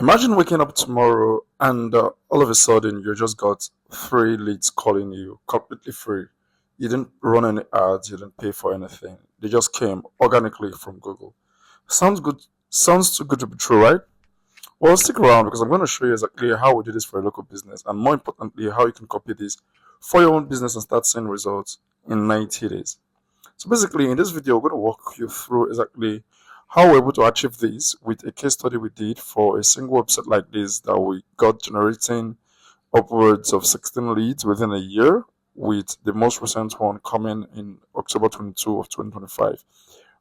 Imagine waking up tomorrow and all of a sudden you just got three leads calling you completely free. You didn't run any ads, you didn't pay for anything. They just came organically from Google. Sounds good. Sounds too good to be true, right? Well, stick around because I'm going to show you exactly how we do this for a local business and more importantly, how you can copy this for your own business and start seeing results in 90 days. So basically, in this video, we're going to walk you through exactly how we're able to achieve this with a case study we did for a single website like this that we got generating upwards of 16 leads within a year, with the most recent one coming in October 22 of 2025,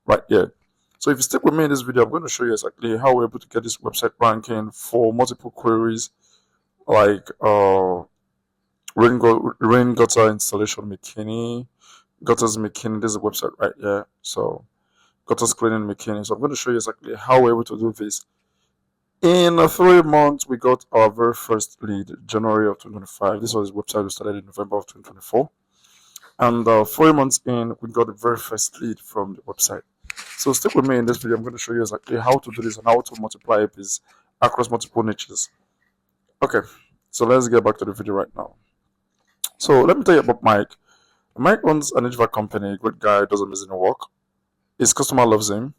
right here. So if you stick with me in this video, I'm going to show you exactly how we're able to get this website ranking for multiple queries like rain gutter installation McKinney, gutters McKinney. This is a website right here. So gutters cleaning McKinney. So I'm going to show you exactly how we're able to do this. In 3 months, we got our very first lead, January of 2025. This was the website we started in November of 2024. And 4 months in, we got the very first lead from the website. So stick with me in this video. I'm going to show you exactly how to do this and how to multiply this across multiple niches. Okay, so let's get back to the video right now. So let me tell you about Mike. Mike owns an HVAC company, great guy, does amazing work. His customer loves him.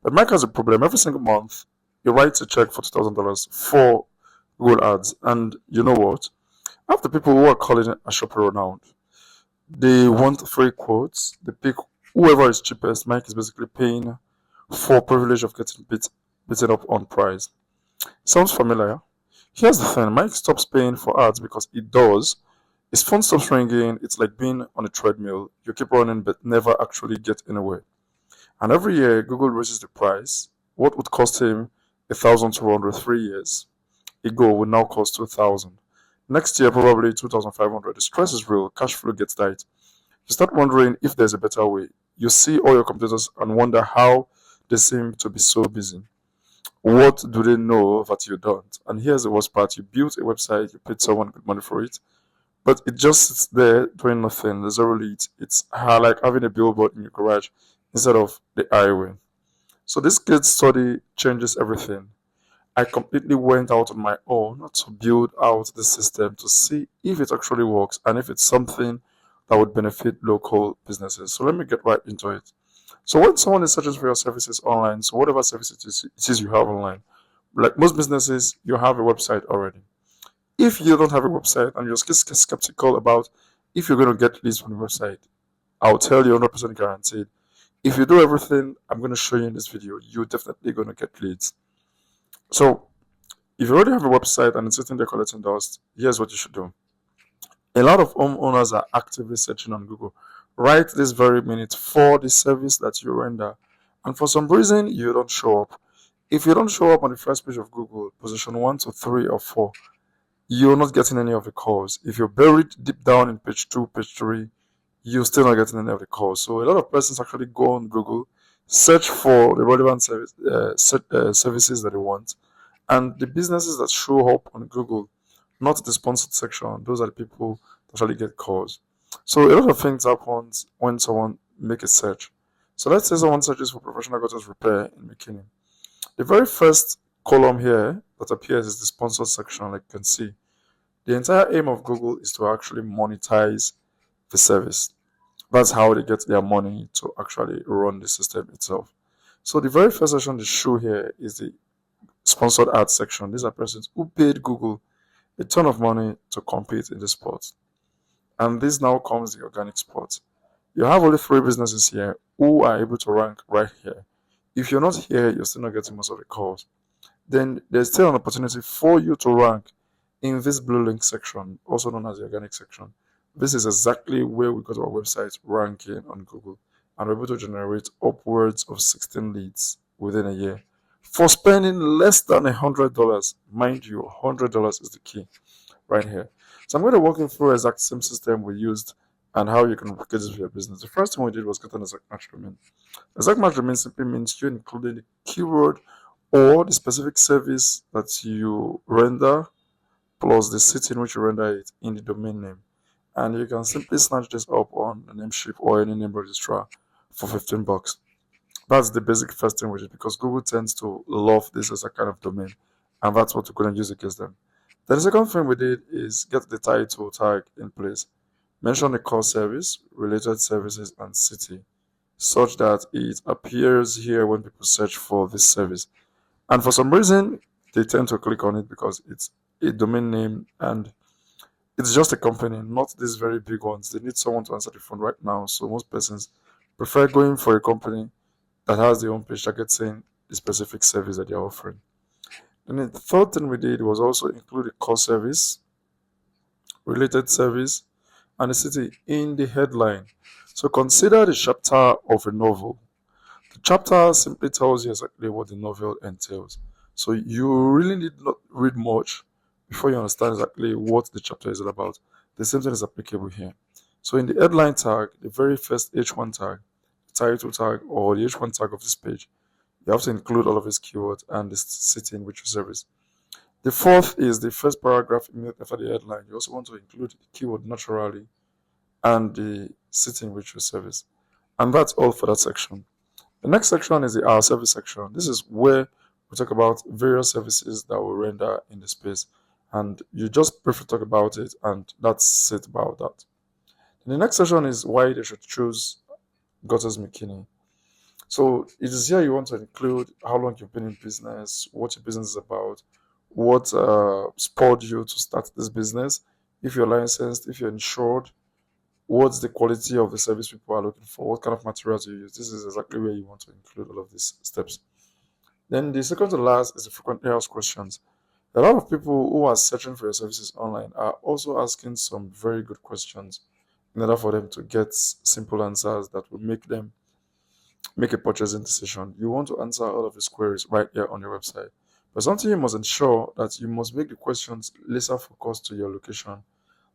But Mike has a problem. Every single month, he writes a check for $2,000 for Google Ads. And you know what? Half the people who are calling it a shopper around, they want free quotes. They pick whoever is cheapest. Mike is basically paying for privilege of getting beaten up on price. Sounds familiar? Here's the thing. Mike stops paying for ads because it does. His phone stops ringing. It's like being on a treadmill. You keep running but never actually get anywhere. And every year, Google raises the price. What would cost him 1,200 3 years ago will now cost 2,000. Next year, probably 2,500. The stress is real. Cash flow gets tight. You start wondering if there's a better way. You see all your competitors and wonder how they seem to be so busy. What do they know that you don't? And here's the worst part. You built a website, you paid someone good money for it, but it just sits there doing nothing. There's zero leads. It's like having a billboard in your garage instead of the highway. So this case study changes everything. I completely went out on my own to build out the system to see if it actually works and if it's something that would benefit local businesses. So let me get right into it. So when someone is searching for your services online, so whatever services it is you have online, like most businesses, you have a website already. If you don't have a website and you're skeptical about if you're going to get leads from the website, I'll tell you 100% guaranteed. If you do everything I'm going to show you in this video, you're definitely going to get leads. So if you already have a website and it's sitting there collecting dust, here's what you should do. A lot of homeowners are actively searching on Google right this very minute for the service that you render. And for some reason, you don't show up. If you don't show up on the first page of Google, position 1 to 3 or 4, you're not getting any of the calls. If you're buried deep down in page 2, page 3, you're still not getting any of the calls. So a lot of persons actually go on Google, search for the relevant services that they want, and the businesses that show up on Google, not the sponsored section, those are the people that actually get calls. So a lot of things happen when someone make a search. So let's say someone searches for professional gutters repair in McKinney. The very first column here that appears is the sponsored section, like you can see. The entire aim of Google is to actually monetize the service. That's how they get their money to actually run the system itself. So the very first section they show here is the sponsored ads section. These are persons who paid Google a ton of money to compete in this spot. And this now comes the organic spot. You have only 3 businesses here who are able to rank right here. If you're not here, you're still not getting most of the calls. Then there's still an opportunity for you to rank in this blue link section, also known as the organic section. This is exactly where we got our website ranking on Google, and we're able to generate upwards of 16 leads within a year for spending less than $100. Mind you, $100 is the key right here. So I'm going to walk you through the exact same system we used and how you can get this for your business. The first thing we did was get an exact match domain. Exact match domain simply means you including the keyword or the specific service that you render plus the city in which you render it in the domain name. And you can simply snatch this up on the Namecheap or any name registrar for $15. That's the basic first thing we did because Google tends to love this as a kind of domain. and that's what we couldn't use against them. Then the second thing we did is get the title tag in place. Mention the core service, related services, and city, such that it appears here when people search for this service. And for some reason, they tend to click on it because it's a domain name and it's just a company, not these very big ones. They need someone to answer the phone right now. So most persons prefer going for a company that has their own page targeting the specific service that they're offering. And the third thing we did was also include a core service, related service, and the city in the headline. So consider the chapter of a novel. The chapter simply tells you exactly what the novel entails. So you really need not read much before you understand exactly what the chapter is all about. The same thing is applicable here. So in the headline tag, the very first H1 tag, the title tag, or the H1 tag of this page, you have to include all of these keywords and the city in which you service. The fourth is the first paragraph immediately after the headline. You also want to include the keyword naturally and the city in which you service. And that's all for that section. The next section is the Our Service section. This is where we talk about various services that we render in the space. And you just briefly talk about it, and that's it about that. And the next section is why they should choose Gutters McKinney. So it is here you want to include how long you've been in business, what your business is about, what spurred you to start this business, if you're licensed, if you're insured, what's the quality of the service people are looking for, what kind of materials you use. This is exactly where you want to include all of these steps. Then the second to last is the frequently asked questions. A lot of people who are searching for your services online are also asking some very good questions in order for them to get simple answers that will make them make a purchasing decision. You want to answer all of these queries right here on your website. But something you must ensure that you must make the questions laser focused to your location.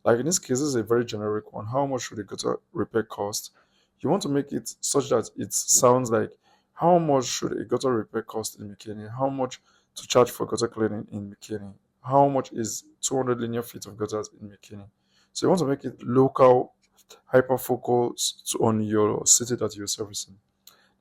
Like in this case, this is a very generic one. How much should a gutter repair cost? You want to make it such that it sounds like how much should a gutter repair cost in McKinney? How much to charge for gutter cleaning in McKinney? How much is 200 linear feet of gutters in McKinney? So you want to make it local, hyper focused on your city that you're servicing.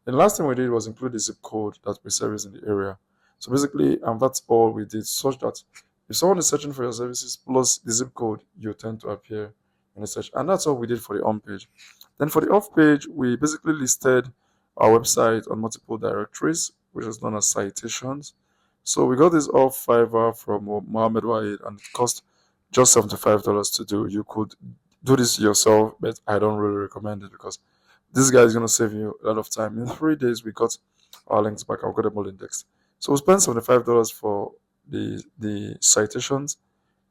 The last thing we did was include the zip code that we service in the area. So basically, that's all we did, such that if someone is searching for your services plus the zip code, you tend to appear in the search. And that's all we did for the on page. Then for the off page, we basically listed our website on multiple directories, which is known as citations. So we got this off Fiverr from Mohammed Wahid, and it cost just $75 to do. You could do this yourself, but I don't really recommend it because this guy is going to save you a lot of time. In 3 days, we got our links back. I'll get them all indexed. So we spent $75 for the citations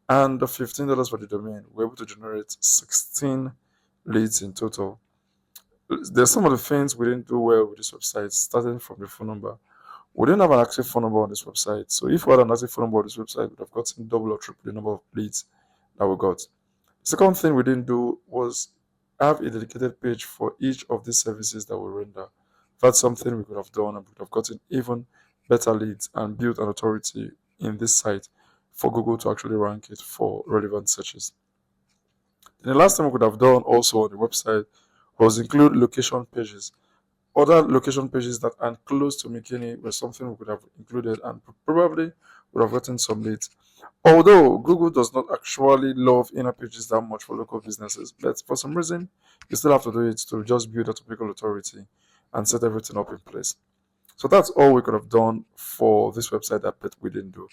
and the $15 for the domain. We're able to generate 16 leads in total. There's some of the things we didn't do well with this website, starting from the phone number. We didn't have an active phone number on this website. So if we had an active phone number on this website, we'd have gotten double or triple the number of leads that we got. The second thing we didn't do was have a dedicated page for each of these services that we render. That's something we could have done, and we could have gotten even better leads and built an authority in this site for Google to actually rank it for relevant searches. And the last thing we could have done also on the website was include location pages. Other location pages that aren't close to McKinney were something we could have included and probably would have gotten some leads. Although Google does not actually love inner pages that much for local businesses, but for some reason, you still have to do it to just build a topical authority and set everything up in place. So that's all we could have done for this website that we didn't do.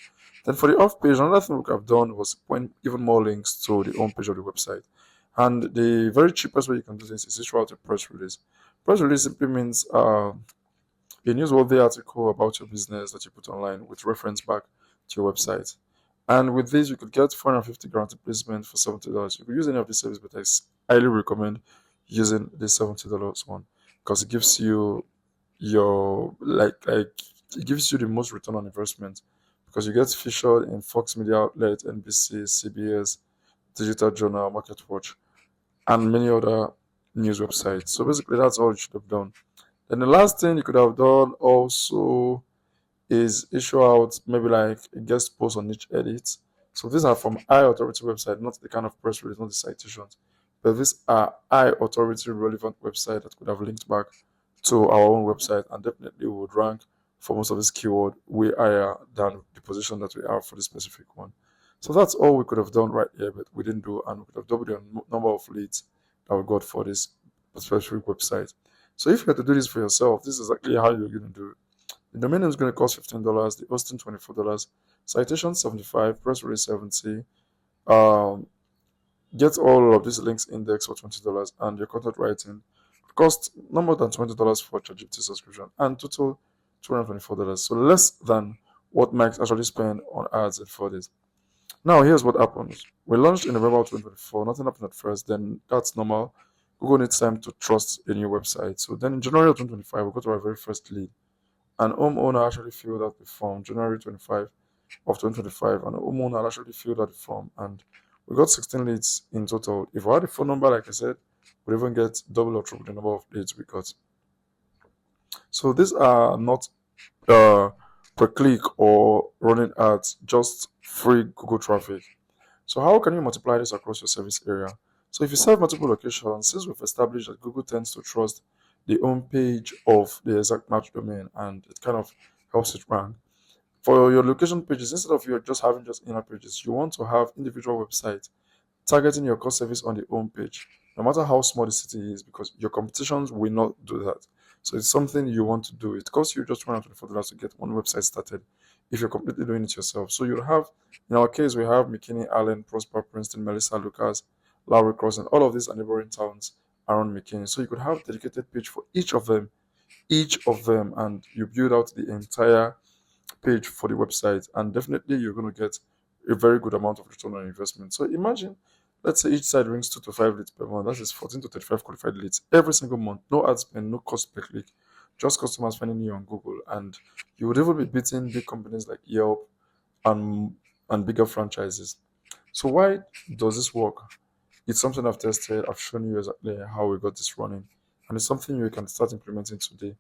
Then for the off page, another thing we could have done was point even more links to the home page of the website. And the very cheapest way you can do this is issue out a press release. Press release simply means a newsworthy article about your business that you put online with reference back to your website. And with this, you could get 450 guaranteed placement for $70. You could use any of these services, but I highly recommend using the $70 one because it gives you your it gives you the most return on investment because you get featured in Fox Media Outlet, NBC, CBS, Digital Journal, Market Watch, and many other news websites. So basically, that's all you should have done. Then the last thing you could have done also is issue out maybe like a guest post on each edit. So these are from high authority website, not the kind of press release, not the citations, but these are high authority relevant website that could have linked back to our own website and definitely would rank for most of this keyword way higher than the position that we have for this specific one. So that's all we could have done right here, but we didn't do, and we could have doubled the number of leads that we got for this specific website. So if you had to do this for yourself, this is exactly how you're going to do it. The domain name is going to cost $15, the hosting $24, citation 75, press release 70. Um, get all of these links indexed for $20, and your content writing cost no more than $20 for ChatGPT subscription, and total $224. So less than what Max actually spent on ads in 4 days. Now here's what happens. We launched in November 2024. Nothing happened at first. Then that's normal. Google needs time to trust a new website. So then in January of 2025, we got our very first lead. An homeowner actually filled out the form. January 25 of 2025, an homeowner actually filled out the form, and we got 16 leads in total. If I had a phone number, like I said, we'd even get double or triple the number of leads we got. So these are not per click or running ads, just free Google traffic. So how can you multiply this across your service area? So if you serve multiple locations, since we've established that Google tends to trust the home page of the exact match domain, and it kind of helps it rank. For your location pages, instead of you just having just inner pages, you want to have individual websites targeting your core service on the home page, no matter how small the city is, because your competitions will not do that. So it's something you want to do. It costs you just $124 to get one website started if you're completely doing it yourself. So you'll have, in our case, we have McKinney, Allen, Prosper, Princeton, Melissa, Lucas, Lowry Crossing, all of these are neighboring towns around McKinney. So you could have a dedicated page for each of them, and you build out the entire page for the website, and definitely you're going to get a very good amount of return on investment. So imagine, let's say each side brings 2 to 5 leads per month. That is 14 to 35 qualified leads every single month. No ad spend, no cost per click, just customers finding you on Google, and you would even be beating big companies like Yelp and bigger franchises. So why does this work? It's something I've tested. I've shown you exactly how we got this running, and it's something you can start implementing today.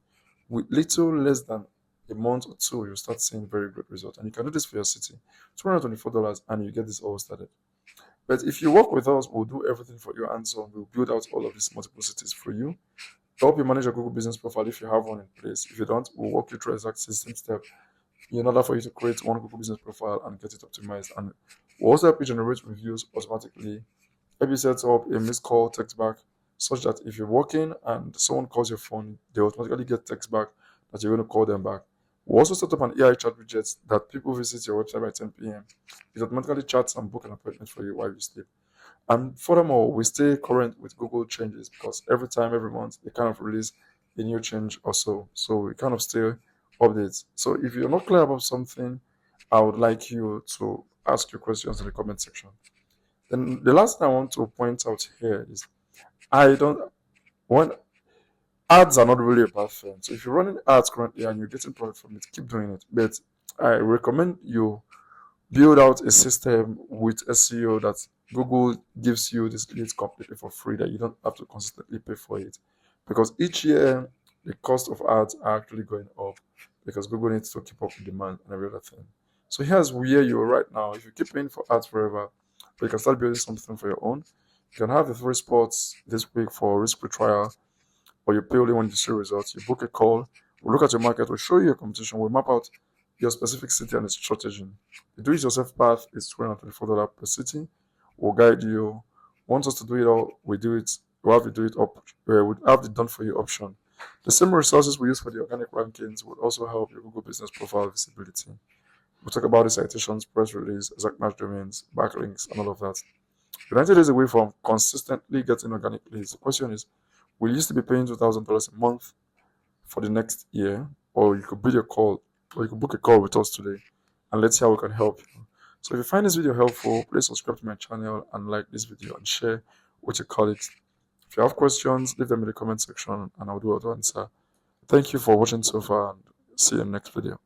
With little less than a month or two, you'll start seeing very good results. And you can do this for your city. $224, and you get this all started. But if you work with us, we'll do everything for you, and so we'll build out all of these multiple cities for you. Help you manage your Google business profile if you have one in place. If you don't, we'll walk you through exact system step in order for you to create one Google business profile and get it optimized. And we'll also help you generate reviews automatically. Help you set up a missed call text back, such that if you're working and someone calls your phone, they automatically get text back that you're going to call them back. We'll also set up an AI chat widget that people visit your website by 10 p.m. It automatically chats and book an appointment for you while you sleep. And furthermore, we stay current with Google changes, because every time, every month, they kind of release a new change or so. So we kind of stay updates. So if you're not clear about something, I would like you to ask your questions in the comment section. Then the last thing I want to point out here is, I don't when ads are not really a bad thing. So if you're running ads currently and you're getting profit from it, keep doing it. But I recommend you build out a system with SEO that Google gives you this leads completely for free, that you don't have to consistently pay for it. Because each year the cost of ads are actually going up, because Google needs to keep up with demand and every other thing. So here's where you are right now. If you keep paying for ads forever, but you can start building something for your own. You can have the 3 spots this week for risk-free trial, or you pay only when you see results. You book a call, we'll look at your market, we'll show you your competition, we'll map out your specific city and its strategy. The do-it-yourself path is $224 per city. We'll guide you. Want us to do it all, we do it. We'll have to do it up. We'll have the done for you option. The same resources we use for the organic rankings would also help your Google business profile visibility. We'll talk about the citations, press release, exact match domains, backlinks, and all of that. We're 90 days away from consistently getting organic leads. The question is, we used to be paying $2,000 a month for the next year, or you could book a call with us today, and let's see how we can help you. So if you find this video helpful, please subscribe to my channel and like this video and share with your colleagues. If you have questions, leave them in the comment section and I'll do an answer. Thank you for watching so far, and see you in the next video.